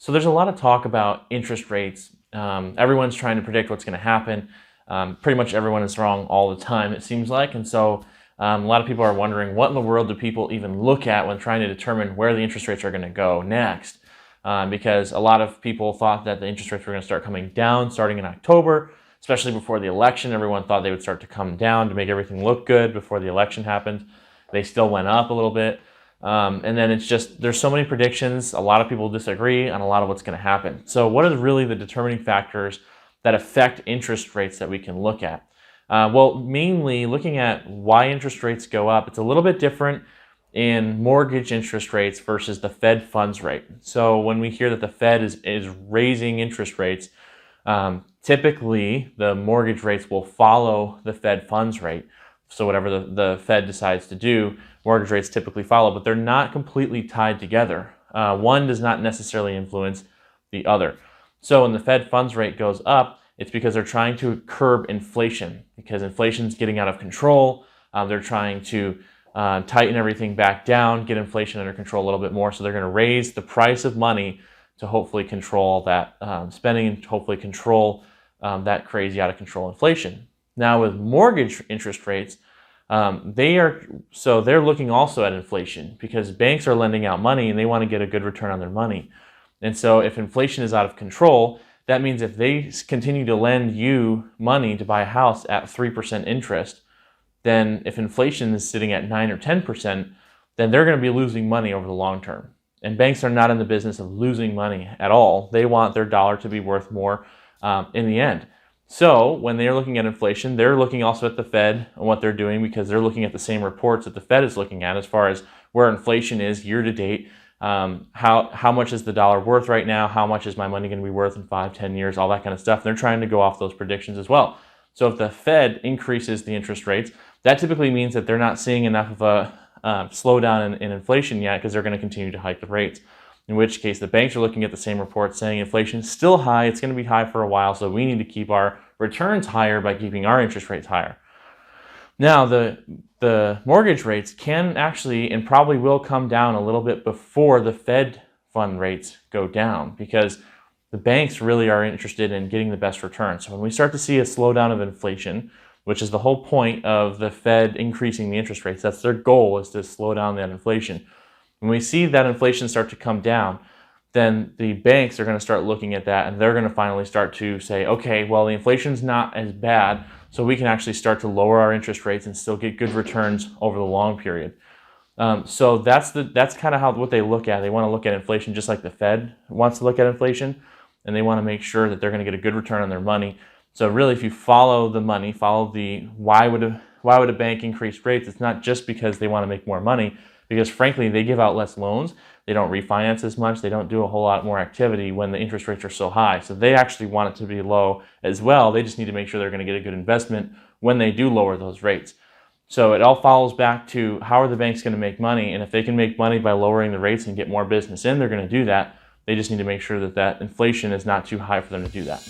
So there's a lot of talk about interest rates. Everyone's trying to predict what's going to happen. Pretty much everyone is wrong all the time, it seems like. And so a lot of people are wondering, what in the world do people even look at when trying to determine where the interest rates are going to go next? Because a lot of people thought that the interest rates were going to start coming down starting in October, especially before the election. Everyone thought they would start to come down to make everything look good before the election happened. They still went up a little bit. And then it's just, there's so many predictions. A lot of people disagree on a lot of what's going to happen. So what are really the determining factors that affect interest rates that we can look at? Well, mainly looking at why interest rates go up, it's a little bit different in mortgage interest rates versus the Fed funds rate. So when we hear that the Fed is raising interest rates, typically the mortgage rates will follow the Fed funds rate. So whatever the Fed decides to do, mortgage rates typically follow, but they're not completely tied together. One does not necessarily influence the other. So when the Fed funds rate goes up, it's because they're trying to curb inflation, because inflation's getting out of control. They're trying to tighten everything back down, get inflation under control a little bit more. So they're going to raise the price of money to hopefully control that spending and hopefully control that crazy out of control inflation. Now with mortgage interest rates, they're looking also at inflation, because banks are lending out money and they want to get a good return on their money. And so if inflation is out of control, that means if they continue to lend you money to buy a house at 3% interest, then if inflation is sitting at 9 or 10%, then they're going to be losing money over the long term. And banks are not in the business of losing money at all. They want their dollar to be worth more in the end. So when they're looking at inflation, they're looking also at the Fed and what they're doing, because they're looking at the same reports that the Fed is looking at as far as where inflation is year to date. How much is the dollar worth right now? How much is my money going to be worth in 5, 10 years? All that kind of stuff. And they're trying to go off those predictions as well. So if the Fed increases the interest rates, that typically means that they're not seeing enough of a slowdown in inflation yet, because they're going to continue to hike the rates. In which case the banks are looking at the same report saying inflation is still high, it's going to be high for a while, so we need to keep our returns higher by keeping our interest rates higher. Now the mortgage rates can actually and probably will come down a little bit before the Fed fund rates go down, because the banks really are interested in getting the best return. So when we start to see a slowdown of inflation, which is the whole point of the Fed increasing the interest rates, that's their goal, is to slow down that inflation. When we see that inflation start to come down, then the banks are going to start looking at that, and they're going to finally start to say, okay, well, the inflation's not as bad, so we can actually start to lower our interest rates and still get good returns over the long period. So that's kind of what they look at. They want to look at inflation just like the Fed wants to look at inflation, and they want to make sure that they're going to get a good return on their money. So really, if you follow the money, follow the why would a bank increase rates, it's not just because they want to make more money, because frankly, they give out less loans, they don't refinance as much, they don't do a whole lot more activity when the interest rates are so high. So they actually want it to be low as well. They just need to make sure they're going to get a good investment when they do lower those rates. So it all follows back to, how are the banks going to make money? And if they can make money by lowering the rates and get more business in, they're going to do that. They just need to make sure that that inflation is not too high for them to do that.